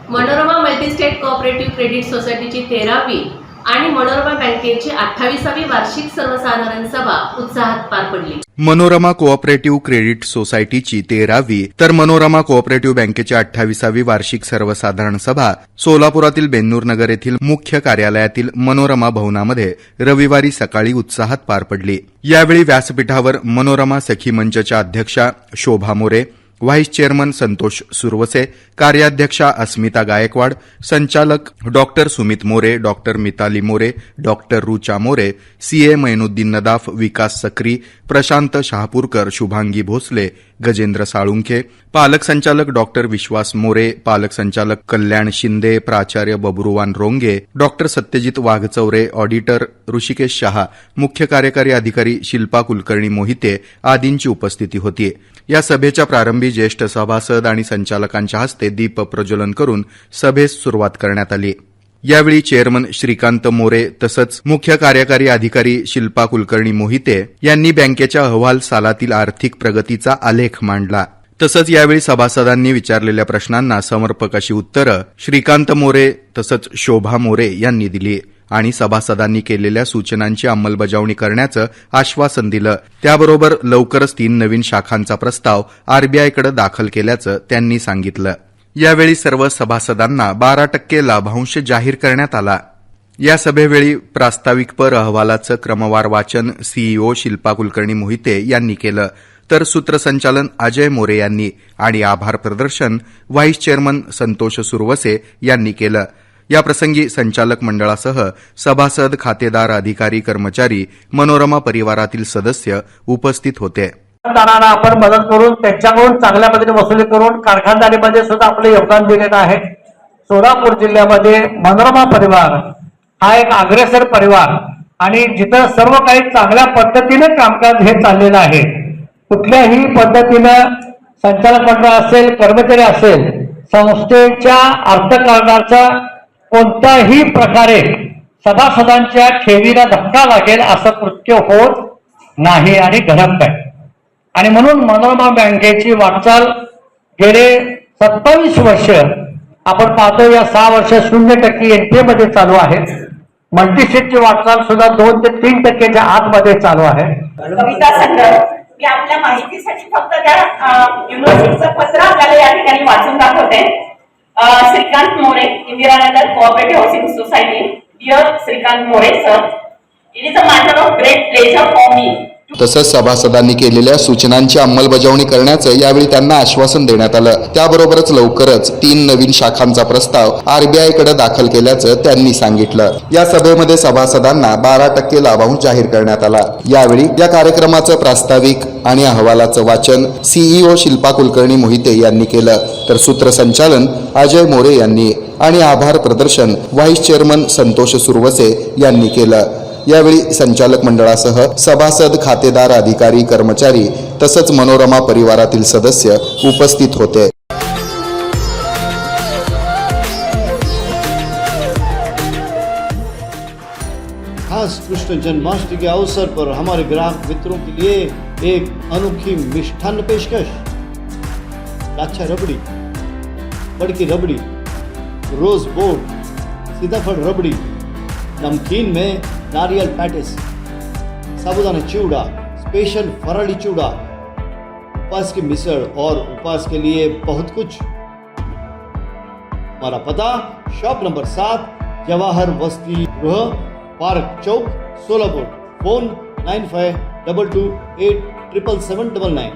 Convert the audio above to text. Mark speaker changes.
Speaker 1: Manorama multi-state cooperative credit सोसायटीची 13वी आणि मनोरमा बँकेची 28वी वार्षिक सर्वसाधारण सभा उत्साहात पार पडली.
Speaker 2: मनोरमा कोऑपरेटिव्ह क्रेडिट सोसायटीची 13वी तर मनोरमा कोऑपरेटिव्ह बँकेची 28वी वार्षिक सर्वसाधारण सभा सोलापुरातील बेन्नूर नगर येथील मुख्य कार्यालयातील मनोरमा भवनामध्ये रविवारी सकाळी उत्साहात पार पडली. यावेळी व्यासपीठावर मनोरमा सखी मंचच्या अध्यक्षा शोभा मोरे, व्हाईस चेअरमन संतोष सुरवसे, कार्याध्यक्षा अस्मिता गायकवाड, संचालक doctor Sumit More, doctor Mitali More, doctor Rucha More, CA Mainuddin Nadaf, Vikas Sakri, Prashant Shahapurkar, Shubhangi Bhosale, Gajendra Salunkhe, पालक संचालक डॉक्टर विश्वास मोरे, पालक संचालक कल्याण शिंदे, प्राचार्य बबरुवान रोंगे, डॉक्टर सत्यजित वाघचौरे, ऑडिटर ऋषिकेश शहा, मुख्य कार्यकारी अधिकारी शिल्पा कुलकर्णी मोहिते आदींची उपस्थिती होती. या सभेच्या प्रारंभी ज्येष्ठ सभासद आणि संचालकांच्या हस्ते दीप प्रज्वलन करून सभेस सुरुवात करण्यात आली. यावेळी चेअरमन श्रीकांत मोरे तसंच मुख्य कार्यकारी अधिकारी शिल्पा कुलकर्णी मोहिते यांनी बँकेच्या अहवाल सालातील आर्थिक प्रगतीचा आलेख मांडला. तसंच यावेळी सभासदांनी विचारलेल्या प्रश्नांना समर्पक अशी उत्तरं श्रीकांत मोरे तसंच शोभा मोरे यांनी दिली आणि सभासदांनी केलेल्या सूचनांची अंमलबजावणी करण्याचं आश्वासन दिलं. त्याबरोबर लवकरच 3 नवीन शाखांचा प्रस्ताव आरबीआयकडे दाखल केल्याचं त्यांनी सांगितलं. यावेळी सर्व सभासदांना 12% लाभांश जाहीर करण्यात आला. या सभेवेळी प्रास्ताविकपर अहवालाचं क्रमवार वाचन सीईओ शिल्पा कुलकर्णी मोहिते यांनी केलं, तर सूत्रसंचालन अजय मोरे यांनी आणि आभार प्रदर्शन व्हाईस चेअरमन संतोष सुरवसे यांनी केलं. याप्रसंगी संचालक मंडळासह सभासद, खातेदार, अधिकारी, कर्मचारी, मनोरमा परिवारातील सदस्य उपस्थित होते.
Speaker 3: कारखानदारांना आपण मदत करून त्यांच्याकडून चांगल्या पद्धतीने वसुली करून कारखानदारीमध्ये सुद्धा आपले योगदान दिलेलं आहे. सोलापूर जिल्ह्यामध्ये मनोरमा परिवार हा एक अग्रेसर परिवार आणि जिथं सर्व काही चांगल्या पद्धतीने कामकाज हे चाललेलं आहे. कुठल्याही पद्धतीनं संचालक मंडळ असेल, कर्मचारी असेल, संस्थेच्या अर्थकारणाचा कोणत्याही प्रकारे सभासदांच्या ठेवीला धक्का लागेल असं कृत्य होत नाही आणि घडत नाही. आणि म्हणून मनोरमा बँकेची वाटचाल गेले 27 वर्ष आपण पाहतो. या 6 वर्ष 0% एनपीए मध्ये चालू आहे. मल्टीस्टेटची वाटचाल सुद्धा 2 ते 3% आतमध्ये चालू आहे.
Speaker 4: कविता संग्रह मी आपल्या माहितीसाठी फक्त त्या युनिव्हर्सिटीचं पत्र आपल्याला या ठिकाणी वाचून दाखवते. Shrikant More, Indiranagar cooperative housing society. Dear Shrikant More sir, it is a matter of great pleasure for me.
Speaker 2: तसंच सभासदांनी केलेल्या सूचनांची अंमलबजावणी करण्याचं यावेळी त्यांना आश्वासन देण्यात आलं. त्याबरोबरच लवकरच 3 नवीन शाखांचा प्रस्ताव आरबीआयकडे दाखल केल्याचं त्यांनी सांगितलं. या सभेमध्ये सभासदांना 12% लाभांश जाहीर करण्यात आला. यावेळी या कार्यक्रमाचं प्रास्ताविक आणि अहवालाचं वाचन सीईओ शिल्पा कुलकर्णी मोहिते यांनी केलं, तर सूत्रसंचालन अजय मोरे यांनी आणि आभार प्रदर्शन व्हाईस चेअरमन संतोष सुरवसे यांनी केलं. यावेळी संचालक मंडळासह सभासद, खातेदार, अधिकारी, कर्मचारी तसंच मनोरमा परिवारातील सदस्य उपस्थित होते.
Speaker 5: खास कृष्ण जन्माष्टमी के अवसर पर हमारे ग्राहक मित्रों के लिए एक अनोखी मिष्ठान्न पेशकश. लाच्छा रबड़ी, बड़की रबड़ी, रोज बोर्ड, सीताफल रबड़ी, नमकीन में नारियल पैटिस, साबुदाना चिवड़ा, स्पेशल फराली चिवड़ा, उपवास की मिसळ और उपवास के लिए बहुत कुछ. हमारा पता शॉप नंबर 7, जवाहर वस्ती गृह, पार्क चौक, सोलापुर. फोन 9522287799.